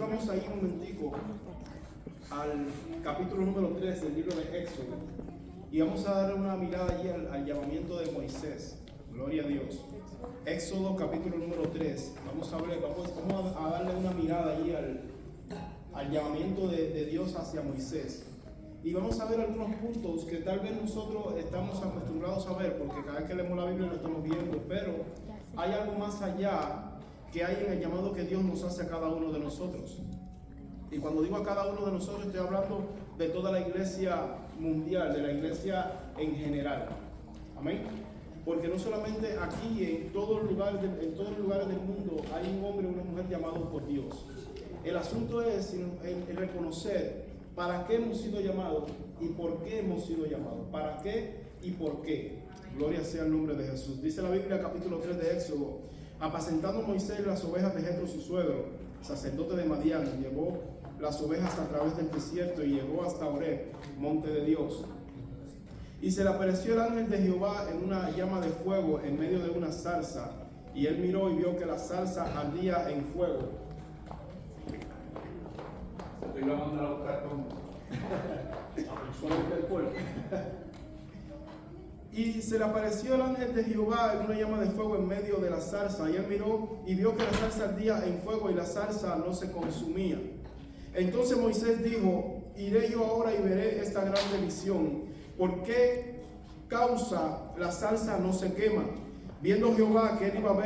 vamos a ir un momentico al capítulo número 3 del libro de Éxodo y vamos a dar una mirada allí al llamamiento de Moisés. Gloria a Dios. Éxodo capítulo número 3. Vamos a darle una mirada allí al llamamiento de Dios hacia Moisés. Y vamos a ver algunos puntos que tal vez nosotros estamos acostumbrados a ver, porque cada vez que leemos la Biblia lo estamos viendo, pero hay algo más allá que hay en el llamado que Dios nos hace a cada uno de nosotros. Y cuando digo a cada uno de nosotros, estoy hablando de toda la iglesia mundial, de la iglesia en general. Amén. Porque no solamente aquí, en todos los lugares del mundo, hay un hombre o una mujer llamados por Dios. El asunto es el reconocer para qué hemos sido llamados y por qué hemos sido llamados. ¿Para qué y por qué? Gloria sea el nombre de Jesús. Dice la Biblia, capítulo 3 de Éxodo: apacentando Moisés las ovejas de Jetro su suegro, sacerdote de Madián, llevó las ovejas a través del desierto y llegó hasta Horeb, monte de Dios. Y se le apareció el ángel de Jehová en una llama de fuego en medio de una zarza, y él miró y vio que la zarza ardía en fuego. Te iba a mandar a buscar Y se le apareció el ángel de Jehová en una llama de fuego en medio de la zarza, y él miró y vio que la zarza ardía en fuego y la zarza no se consumía. Entonces Moisés dijo: iré yo ahora y veré esta grande visión. ¿Por qué causa la zarza no se quema? Viendo Jehová que él iba a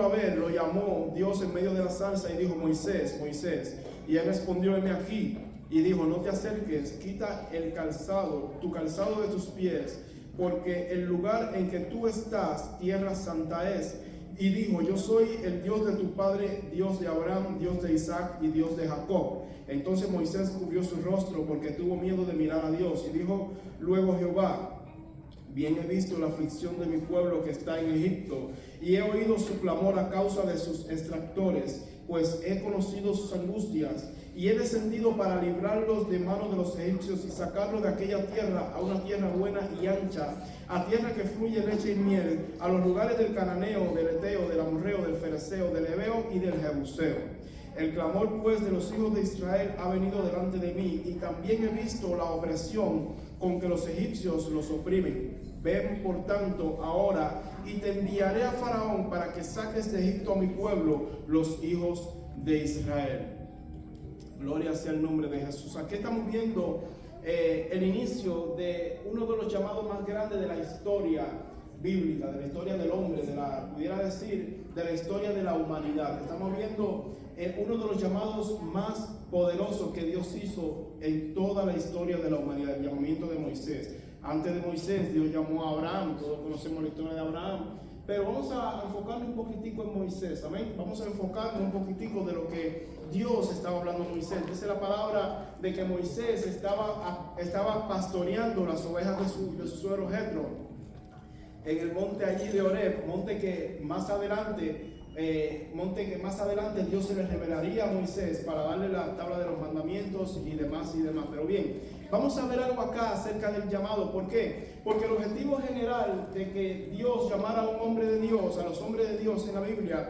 ver lo llamó Dios en medio de la zarza y dijo: Moisés, Moisés. Y él respondió: heme aquí. Y dijo: no te acerques, quita tu calzado de tus pies, porque el lugar en que tú estás, tierra santa es. Y dijo: yo soy el Dios de tu padre, Dios de Abraham, Dios de Isaac y Dios de Jacob. Entonces Moisés cubrió su rostro porque tuvo miedo de mirar a Dios. Y dijo luego Jehová: bien he visto la aflicción de mi pueblo que está en Egipto, y he oído su clamor a causa de sus extractores, pues he conocido sus angustias, y he descendido para librarlos de manos de los egipcios y sacarlos de aquella tierra a una tierra buena y ancha, a tierra que fluye leche y miel, a los lugares del cananeo, del eteo, del amorreo, del fereceo, del heveo y del jebuseo. El clamor pues de los hijos de Israel ha venido delante de mí, y también he visto la opresión con que los egipcios los oprimen. Ven por tanto ahora, y te enviaré a Faraón para que saques de Egipto a mi pueblo, los hijos de Israel. Gloria sea el nombre de Jesús. Aquí estamos viendo el inicio de uno de los llamados más grandes de la historia bíblica, de la historia del hombre, pudiera decir, de la historia de la humanidad. Estamos viendo uno de los llamados más poderosos que Dios hizo en toda la historia de la humanidad, el llamamiento de Moisés. Antes de Moisés, Dios llamó a Abraham, todos conocemos la historia de Abraham, pero vamos a enfocarnos un poquitico en Moisés, amén. Vamos a enfocarnos un poquitico de lo que Dios estaba hablando a Moisés. Dice la palabra de que Moisés estaba pastoreando las ovejas de su suegro Jetro en el monte allí de Horeb, monte que más adelante Dios se le revelaría a Moisés para darle la tabla de los mandamientos y demás. Pero bien, vamos a ver algo acá acerca del llamado. ¿Por qué? Porque el objetivo general de que Dios llamara a un hombre de Dios, a los hombres de Dios en la Biblia,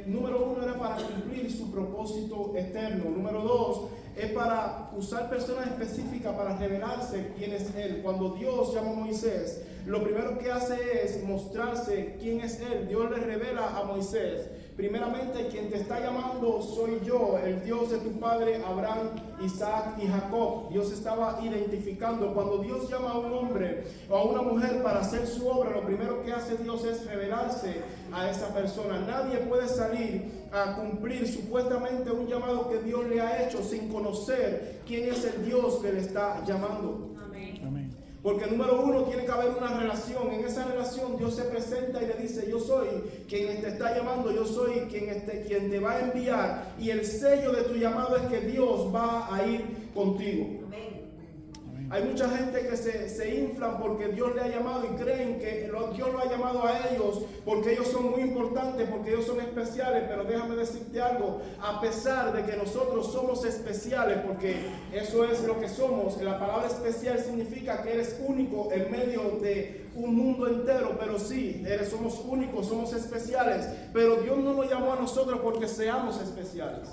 número uno era para cumplir su propósito eterno. Número dos, es para usar personas específicas para revelarse quién es Él. Cuando Dios llama a Moisés, lo primero que hace es mostrarse quién es Él. Dios le revela a Moisés: primeramente, quien te está llamando soy yo, el Dios de tu padre Abraham, Isaac y Jacob. Dios estaba identificando. Cuando Dios llama a un hombre o a una mujer para hacer su obra, lo primero que hace Dios es revelarse a esa persona. Nadie puede salir a cumplir supuestamente un llamado que Dios le ha hecho sin conocer quién es el Dios que le está llamando. Amén. Porque número uno, tiene que haber una relación. En esa relación Dios se presenta y le dice: yo soy quien te está llamando, yo soy quien te va a enviar, y el sello de tu llamado es que Dios va a ir contigo. Amén. Hay mucha gente que se inflan porque Dios le ha llamado y creen que Dios lo ha llamado a ellos porque ellos son muy importantes, porque ellos son especiales. Pero déjame decirte algo, a pesar de que nosotros somos especiales, porque eso es lo que somos, la palabra especial significa que eres único en medio de un mundo entero, pero sí, somos únicos, somos especiales, pero Dios no nos llamó a nosotros porque seamos especiales.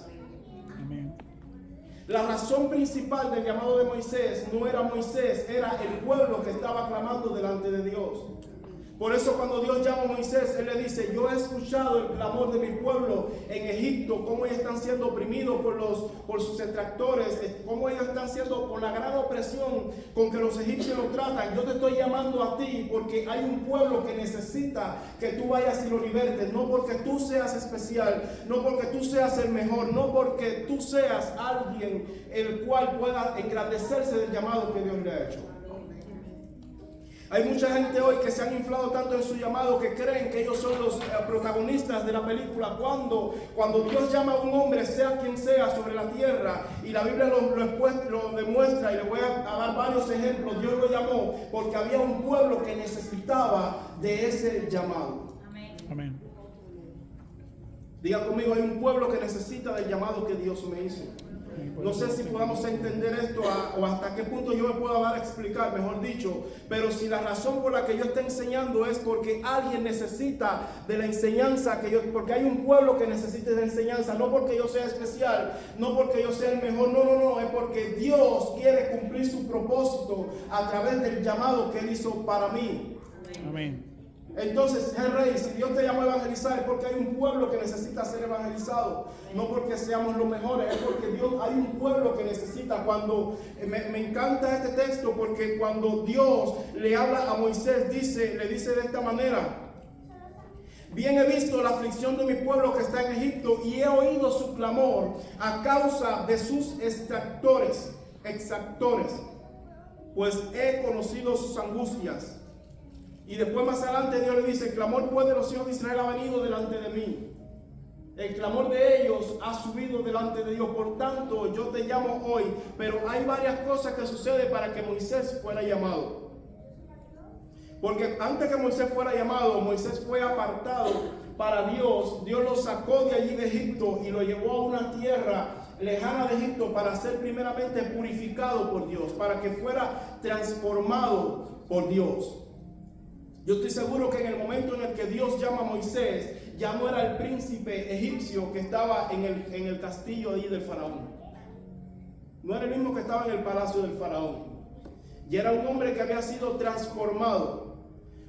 Amén. La razón principal del llamado de Moisés no era Moisés, era el pueblo que estaba clamando delante de Dios. Por eso cuando Dios llama a Moisés, Él le dice: yo he escuchado el clamor de mi pueblo en Egipto, cómo ellos están siendo oprimidos por sus detractores, cómo ellos están siendo, por la gran opresión con que los egipcios lo tratan. Yo te estoy llamando a ti porque hay un pueblo que necesita que tú vayas y lo libertes, no porque tú seas especial, no porque tú seas el mejor, no porque tú seas alguien el cual pueda engrandecerse del llamado que Dios le ha hecho. Hay mucha gente hoy que se han inflado tanto en su llamado que creen que ellos son los protagonistas de la película. Cuando Dios llama a un hombre, sea quien sea, sobre la tierra, y la Biblia lo demuestra, y le voy a dar varios ejemplos, Dios lo llamó porque había un pueblo que necesitaba de ese llamado. Amén. Diga conmigo, hay un pueblo que necesita del llamado que Dios me hizo. No sé si podamos entender esto o hasta qué punto yo me puedo dar a explicar, mejor dicho, pero si la razón por la que yo estoy enseñando es porque alguien necesita de la enseñanza, porque hay un pueblo que necesita de enseñanza, no porque yo sea especial, no porque yo sea el mejor, no, es porque Dios quiere cumplir su propósito a través del llamado que Él hizo para mí. Amén. Entonces, Rey, si Dios te llamó a evangelizar es porque hay un pueblo que necesita ser evangelizado, no porque seamos los mejores, es porque hay un pueblo que necesita. Cuando me encanta este texto, porque cuando Dios le habla a Moisés, le dice de esta manera: bien he visto la aflicción de mi pueblo que está en Egipto y he oído su clamor a causa de sus exactores, pues he conocido sus angustias. Y después más adelante Dios le dice: el clamor pues de los hijos de Israel ha venido delante de mí. El clamor de ellos ha subido delante de Dios. Por tanto, yo te llamo hoy. Pero hay varias cosas que suceden para que Moisés fuera llamado. Porque antes que Moisés fuera llamado, Moisés fue apartado para Dios. Dios lo sacó de allí de Egipto y lo llevó a una tierra lejana de Egipto para ser primeramente purificado por Dios, para que fuera transformado por Dios. Yo estoy seguro que en el momento en el que Dios llama a Moisés, ya no era el príncipe egipcio que estaba en el castillo allí del faraón. No era el mismo que estaba en el palacio del faraón. Ya era un hombre que había sido transformado.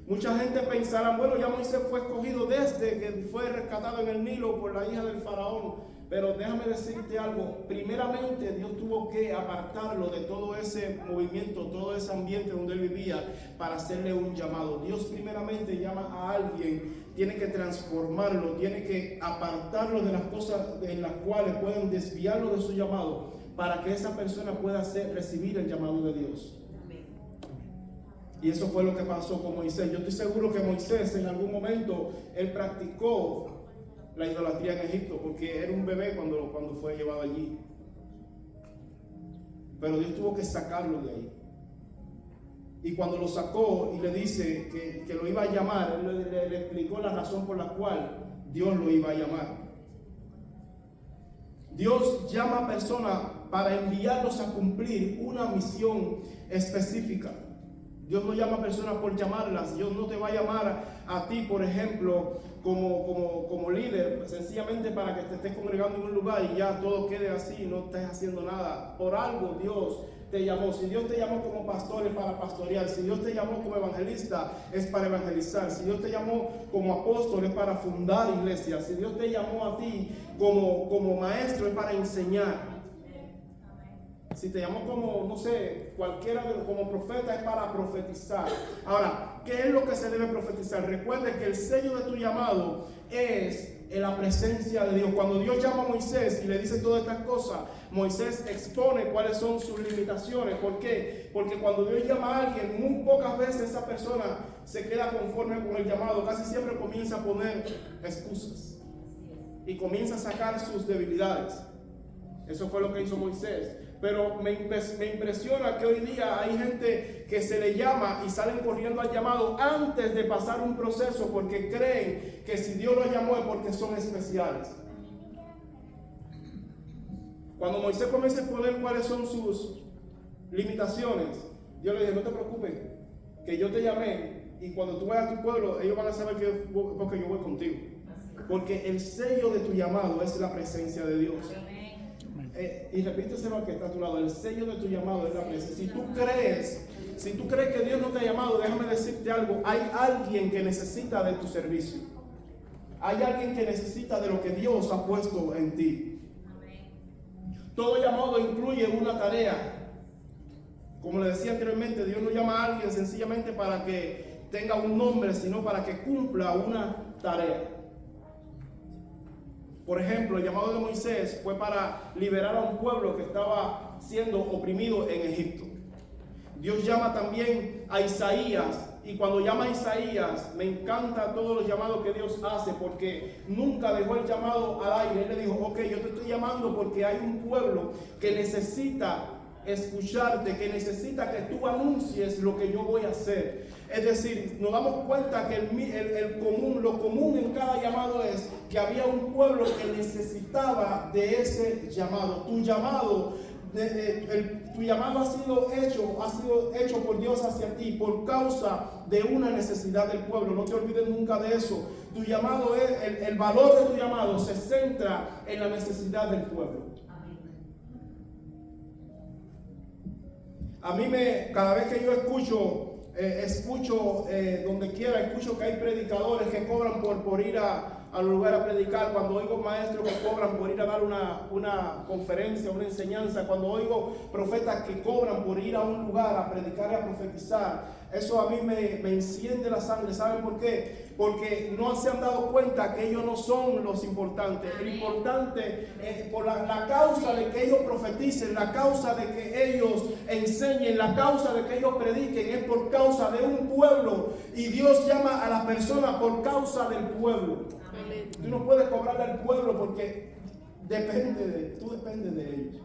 Mucha gente pensará: bueno, ya Moisés fue escogido desde que fue rescatado en el Nilo por la hija del faraón. Pero déjame decirte algo: primeramente Dios tuvo que apartarlo de todo ese movimiento, todo ese ambiente donde él vivía, para hacerle un llamado. Dios primeramente llama a alguien, tiene que transformarlo, tiene que apartarlo de las cosas en las cuales pueden desviarlo de su llamado, para que esa persona pueda recibir el llamado de Dios. Y eso fue lo que pasó con Moisés. Yo estoy seguro que Moisés en algún momento él practicó la idolatría en Egipto, porque era un bebé cuando fue llevado allí. Pero Dios tuvo que sacarlo de ahí. Y cuando lo sacó y le dice que lo iba a llamar, él le explicó la razón por la cual Dios lo iba a llamar. Dios llama a personas para enviarlos a cumplir una misión específica. Dios no llama a personas por llamarlas. Dios no te va a llamar a ti, por ejemplo, como líder, sencillamente para que te estés congregando en un lugar y ya todo quede así, no estés haciendo nada. Por algo Dios te llamó. Si Dios te llamó como pastor, es para pastorear. Si Dios te llamó como evangelista, es para evangelizar. Si Dios te llamó como apóstol, es para fundar iglesias. Si Dios te llamó a ti como maestro, es para enseñar. Si te llamó como, no sé, como profeta, es para profetizar. Ahora, ¿qué es lo que se debe profetizar? Recuerde que el sello de tu llamado es en la presencia de Dios. Cuando Dios llama a Moisés y le dice todas estas cosas, Moisés expone cuáles son sus limitaciones. ¿Por qué? Porque cuando Dios llama a alguien, muy pocas veces esa persona se queda conforme con el llamado. Casi siempre comienza a poner excusas y comienza a sacar sus debilidades. Eso fue lo que hizo Moisés. Pero me impresiona que hoy día hay gente que se le llama y salen corriendo al llamado antes de pasar un proceso porque creen que si Dios los llamó es porque son especiales. Cuando Moisés comienza a exponer cuáles son sus limitaciones, Dios le dice: no te preocupes, que yo te llamé y cuando tú vayas a tu pueblo, ellos van a saber que porque yo voy contigo. Porque el sello de tu llamado es la presencia de Dios. Y repíteselo al que está a tu lado: el sello de tu llamado es la presencia. Si tú crees que Dios no te ha llamado, déjame decirte algo: hay alguien que necesita de tu servicio. Hay alguien que necesita de lo que Dios ha puesto en ti. Todo llamado incluye una tarea. Como le decía anteriormente, Dios no llama a alguien sencillamente para que tenga un nombre, sino para que cumpla una tarea. Por ejemplo, el llamado de Moisés fue para liberar a un pueblo que estaba siendo oprimido en Egipto. Dios llama también a Isaías, y cuando llama a Isaías, me encanta todos los llamados que Dios hace, porque nunca dejó el llamado al aire. Él le dijo: ok, yo te estoy llamando porque hay un pueblo que necesita escucharte, que necesita que tú anuncies lo que yo voy a hacer. Es decir, nos damos cuenta que lo común en cada llamado es que había un pueblo que necesitaba de ese llamado. Tu llamado ha sido hecho por Dios hacia ti por causa de una necesidad del pueblo. No te olvides nunca de eso. Tu llamado el valor de tu llamado se centra en la necesidad del pueblo. A mí cada vez que yo escucho donde quiera, escucho que hay predicadores que cobran por ir al lugar a predicar. Cuando oigo maestros que cobran por ir a dar una conferencia, una enseñanza, cuando oigo profetas que cobran por ir a un lugar a predicar y a profetizar, eso a mí me enciende la sangre. ¿Saben por qué? Porque no se han dado cuenta que ellos no son los importantes. El importante es por la causa de que ellos profeticen, la causa de que ellos enseñen, la causa de que ellos prediquen, es por causa de un pueblo. Y Dios llama a la persona por causa del pueblo. Tú no puedes cobrarle al pueblo porque tú dependes de ellos.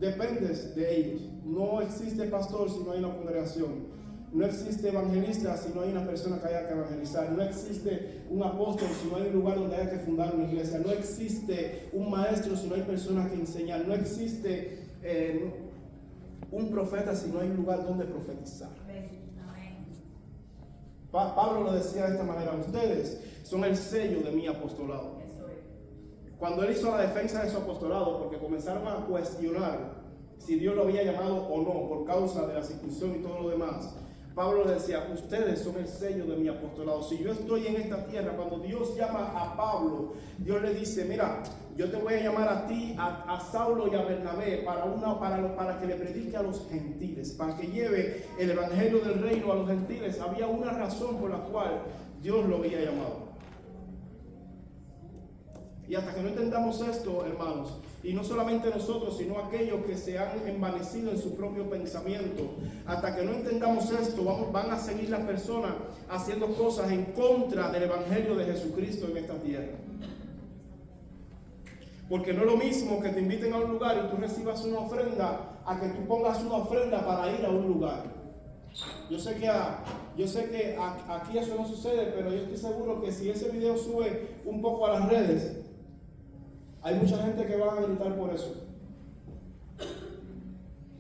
Dependes de ellos. No existe pastor si no hay una congregación. No existe evangelista si no hay una persona que haya que evangelizar. No existe un apóstol si no hay un lugar donde haya que fundar una iglesia. No existe un maestro si no hay personas que enseñar. No existe un profeta si no hay un lugar donde profetizar. Pablo lo decía de esta manera: ustedes son el sello de mi apostolado. Cuando él hizo la defensa de su apostolado, porque comenzaron a cuestionar si Dios lo había llamado o no por causa de la circuncisión y todo lo demás, Pablo le decía: ustedes son el sello de mi apostolado. Si yo estoy en esta tierra, cuando Dios llama a Pablo, Dios le dice: mira, yo te voy a llamar a ti, a Saulo y a Bernabé para que le predique a los gentiles, para que lleve el evangelio del reino a los gentiles. Había una razón por la cual Dios lo había llamado. Y hasta que no entendamos esto, hermanos, y no solamente nosotros, sino aquellos que se han envanecido en su propio pensamiento, hasta que no entendamos esto, van a seguir las personas haciendo cosas en contra del evangelio de Jesucristo en esta tierra. Porque no es lo mismo que te inviten a un lugar y tú recibas una ofrenda, a que tú pongas una ofrenda para ir a un lugar. Yo sé que aquí eso no sucede, pero yo estoy seguro que si ese video sube un poco a las redes, hay mucha gente que va a gritar por eso.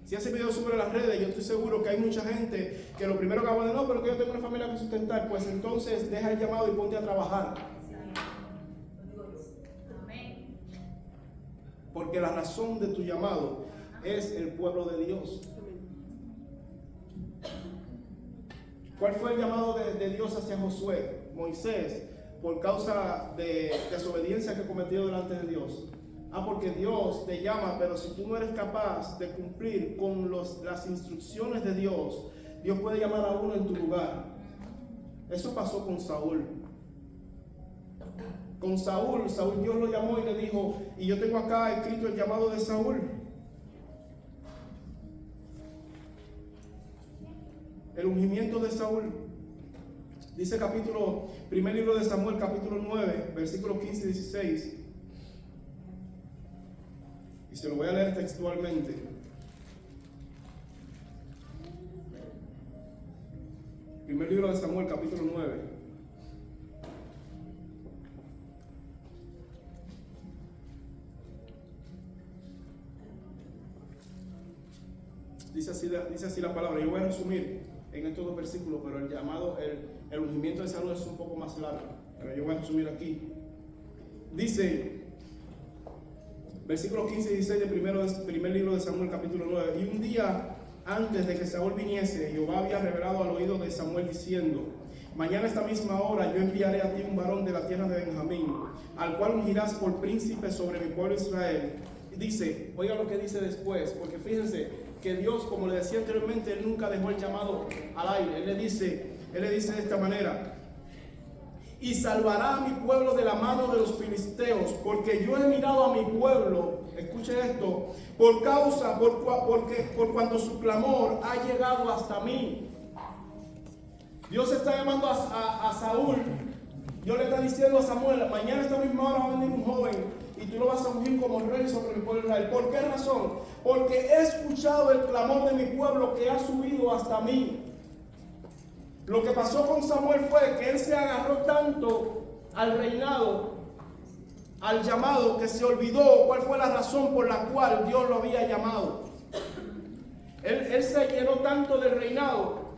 Si ese video sube a las redes, yo estoy seguro que hay mucha gente que lo primero que va a decir: no, pero que yo tengo una familia que sustentar. Pues entonces deja el llamado y ponte a trabajar. Porque la razón de tu llamado es el pueblo de Dios. ¿Cuál fue el llamado de Dios hacia Josué? Moisés, por causa de desobediencia que cometió delante de Dios. Porque Dios te llama, pero si tú no eres capaz de cumplir con las instrucciones de Dios, Dios puede llamar a uno en tu lugar. Eso pasó con Saúl. Con Saúl Dios lo llamó y le dijo, y yo tengo acá escrito el llamado de Saúl. El ungimiento de Saúl. Dice primer libro de Samuel, capítulo 9, versículos 15 y 16. se lo voy a leer textualmente. Primer libro de Samuel, capítulo 9. Dice así la palabra. Yo voy a resumir en estos dos versículos, pero el llamado, el ungimiento de salud es un poco más largo. Pero yo voy a resumir aquí. Dice, versículos 15 y 16 del primer libro de Samuel, capítulo 9. Y un día antes de que Saúl viniese, Jehová había revelado al oído de Samuel diciendo: mañana a esta misma hora yo enviaré a ti un varón de la tierra de Benjamín, al cual ungirás por príncipe sobre mi pueblo Israel. Y dice, oiga lo que dice después, porque fíjense que Dios, como le decía anteriormente, Él nunca dejó el llamado al aire. Él le dice de esta manera: y salvará a mi pueblo de la mano de los filisteos, porque yo he mirado a mi pueblo, escuche esto, por cuanto su clamor ha llegado hasta mí. Dios está llamando a Saúl. Dios le está diciendo a Samuel: mañana a esta misma hora va a venir un joven y tú lo vas a ungir como rey sobre mi pueblo Israel. ¿Por qué razón? Porque he escuchado el clamor de mi pueblo que ha subido hasta mí. Lo que pasó con Samuel fue que él se agarró tanto al reinado, al llamado, que se olvidó cuál fue la razón por la cual Dios lo había llamado. Él se llenó tanto del reinado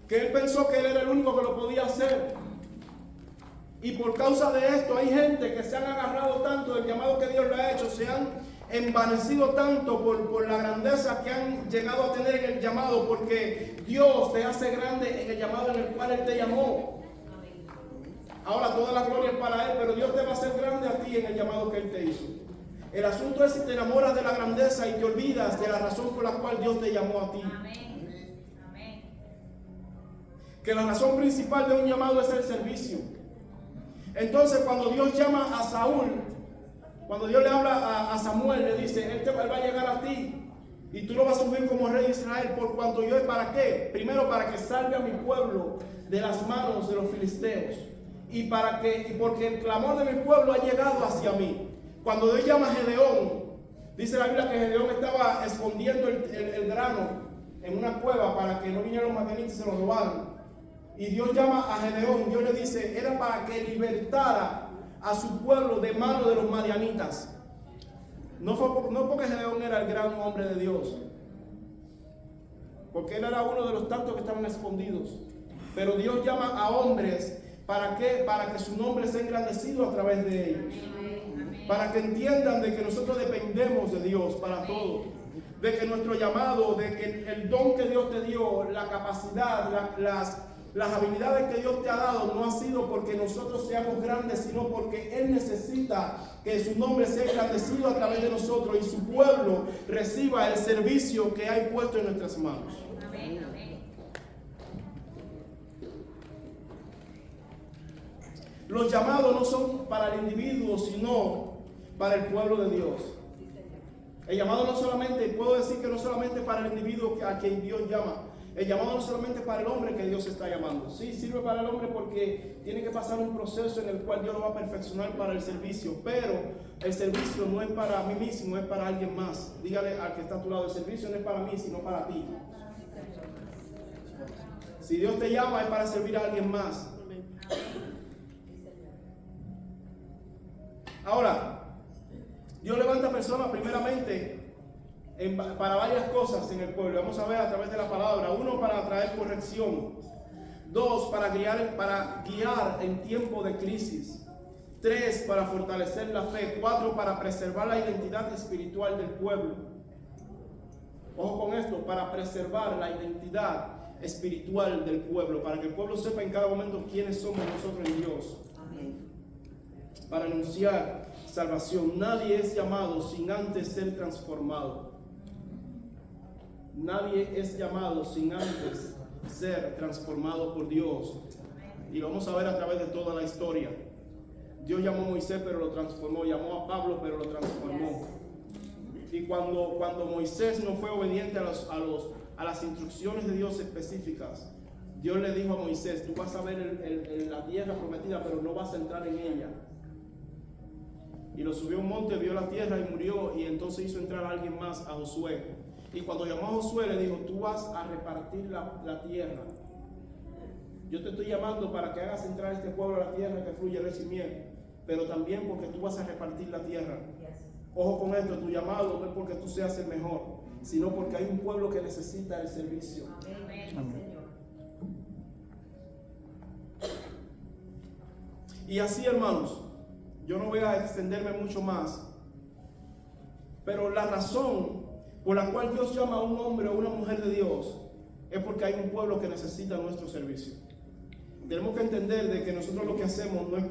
que él pensó que él era el único que lo podía hacer. Y por causa de esto hay gente que se han agarrado tanto del llamado que Dios le ha hecho, se han envanecido tanto por la grandeza que han llegado a tener en el llamado, porque Dios te hace grande en el llamado en el cual Él te llamó. Ahora toda la gloria es para Él, pero Dios te va a hacer grande a ti en el llamado que Él te hizo. El asunto es si te enamoras de la grandeza y te olvidas de la razón por la cual Dios te llamó a ti. Amén. Que la razón principal de un llamado es el servicio. Entonces cuando Dios llama a Saúl, cuando Dios le habla a Samuel, le dice: él va a llegar a ti y tú lo vas a subir como rey de Israel, por cuanto yo, ¿para qué? Primero, para que salve a mi pueblo de las manos de los filisteos, y porque el clamor de mi pueblo ha llegado hacia mí. Cuando Dios llama a Gedeón, dice la Biblia que Gedeón estaba escondiendo el grano en una cueva para que no vinieran los madianitas y se lo robaran. Y Dios llama a Gedeón. Dios le dice: era para que libertara a su pueblo de mano de los madianitas. No porque Gedeón era el gran hombre de Dios, porque él era uno de los tantos que estaban escondidos. Pero Dios llama a hombres, ¿para qué? Para que su nombre sea engrandecido a través de ellos. Para que entiendan de que nosotros dependemos de Dios para todo. De que nuestro llamado, de que el don que Dios te dio, la capacidad, las habilidades que Dios te ha dado, no ha sido porque nosotros seamos grandes, sino porque Él necesita que su nombre sea engrandecido a través de nosotros y su pueblo reciba el servicio que hay puesto en nuestras manos. Amén. Los llamados no son para el individuo, sino para el pueblo de Dios. El llamado no solamente, puedo decir que no solamente para el individuo a quien Dios llama. El llamado no solamente para el hombre que Dios está llamando. Sí, sirve para el hombre porque tiene que pasar un proceso en el cual Dios lo va a perfeccionar para el servicio. Pero el servicio no es para mí mismo, es para alguien más. Dígale al que está a tu lado: el servicio no es para mí, sino para ti. Si Dios te llama, es para servir a alguien más. Ahora, Dios levanta personas primeramente para varias cosas en el pueblo. Vamos a ver a través de la palabra. 1, para traer corrección. 2, para guiar en tiempo de crisis. 3, para fortalecer la fe. 4, para preservar la identidad espiritual del pueblo. Ojo con esto: para preservar la identidad espiritual del pueblo, para que el pueblo sepa en cada momento quiénes somos nosotros en Dios. Para anunciar salvación. Nadie es llamado sin antes ser transformado. Nadie es llamado sin antes ser transformado por Dios. Y lo vamos a ver a través de toda la historia. Dios llamó a Moisés, pero lo transformó. Llamó a Pablo, pero lo transformó. Y cuando Moisés no fue obediente a las instrucciones de Dios específicas, Dios le dijo a Moisés: tú vas a ver la tierra prometida, pero no vas a entrar en ella. Y lo subió a un monte, vio la tierra y murió. Y entonces hizo entrar a alguien más, a Josué. Y cuando llamó a Josué le dijo, tú vas a repartir la tierra. Yo te estoy llamando para que hagas entrar a este pueblo a la tierra que fluye leche y miel. Pero también porque tú vas a repartir la tierra. Ojo con esto, tu llamado no es porque tú seas el mejor, sino porque hay un pueblo que necesita el servicio. Amén. Y así, hermanos, yo no voy a extenderme mucho más, pero la razón por la cual Dios llama a un hombre o una mujer de Dios es porque hay un pueblo que necesita nuestro servicio. Tenemos que entender de que nosotros lo que hacemos no es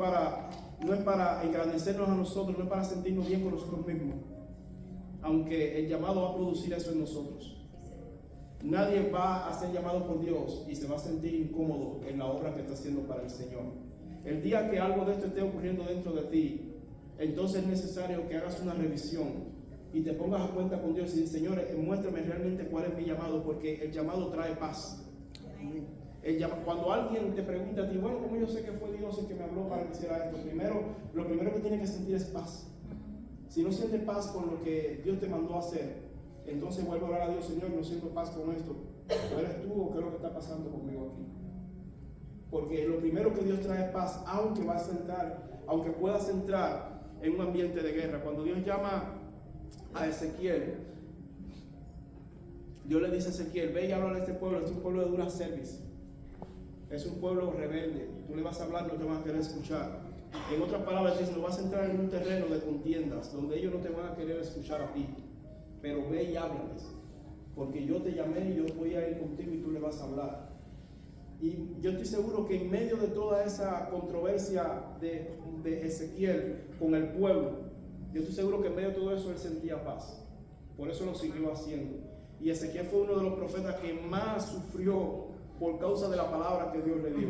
para engrandecernos a nosotros, no es para sentirnos bien con nosotros mismos, aunque el llamado va a producir eso en nosotros. Nadie va a ser llamado por Dios y se va a sentir incómodo en la obra que está haciendo para el Señor. El día que algo de esto esté ocurriendo dentro de ti, entonces es necesario que hagas una revisión y te pongas a cuenta con Dios y dices, Señor, muéstrame realmente cuál es mi llamado, porque el llamado trae paz. Cuando alguien te pregunta a ti, bueno, ¿cómo yo sé que fue Dios el que me habló para que hiciera esto? Lo primero que tienes que sentir es paz. Si no sientes paz con lo que Dios te mandó a hacer, entonces vuelve a orar a Dios, Señor, no siento paz con esto. ¿O eres tú o qué es lo que está pasando conmigo aquí? Porque lo primero que Dios trae es paz, aunque puedas entrar en un ambiente de guerra. Cuando Dios llama a Ezequiel, Dios le dice a Ezequiel, ve y habla a este pueblo, es un pueblo de dura cerviz, es un pueblo rebelde, tú le vas a hablar, no te van a querer escuchar. En otras palabras, dice, no vas a entrar en un terreno de contiendas, donde ellos no te van a querer escuchar a ti, pero ve y háblales, porque yo te llamé y yo voy a ir contigo y tú le vas a hablar. Y yo estoy seguro que en medio de toda esa controversia de Ezequiel con el pueblo, yo estoy seguro que en medio de todo eso él sentía paz. Por eso lo siguió haciendo. Y Ezequiel fue uno de los profetas que más sufrió por causa de la palabra que Dios le dio.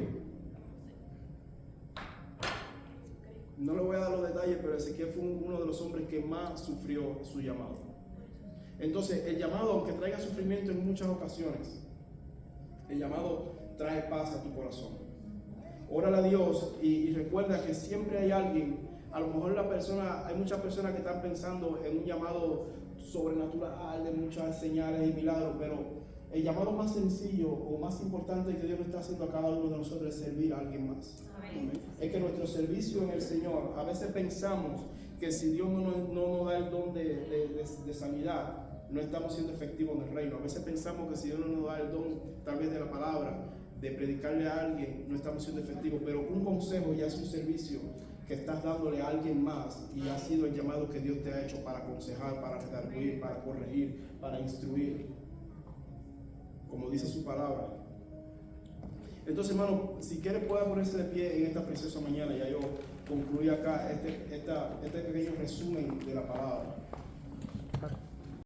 No le voy a dar los detalles, pero Ezequiel fue uno de los hombres que más sufrió su llamado. Entonces, el llamado, aunque traiga sufrimiento en muchas ocasiones, el llamado trae paz a tu corazón. Órale a Dios y recuerda que siempre hay alguien. A lo mejor hay muchas personas que están pensando en un llamado sobrenatural, de muchas señales y milagros, pero el llamado más sencillo o más importante que Dios le está haciendo a cada uno de nosotros es servir a alguien más. Amén. Es que nuestro servicio en el Señor, a veces pensamos que si Dios no nos da el don de sanidad, no estamos siendo efectivos en el reino. A veces pensamos que si Dios no nos da el don, tal vez de la palabra, de predicarle a alguien, no estamos siendo efectivos. Pero un consejo ya es un servicio que estás dándole a alguien más y ha sido el llamado que Dios te ha hecho para aconsejar, para redarguir, para corregir, para instruir, como dice su palabra. Entonces, hermano, si quieres pueda ponerse de pie en esta preciosa mañana. Ya yo concluí acá este pequeño resumen de la palabra.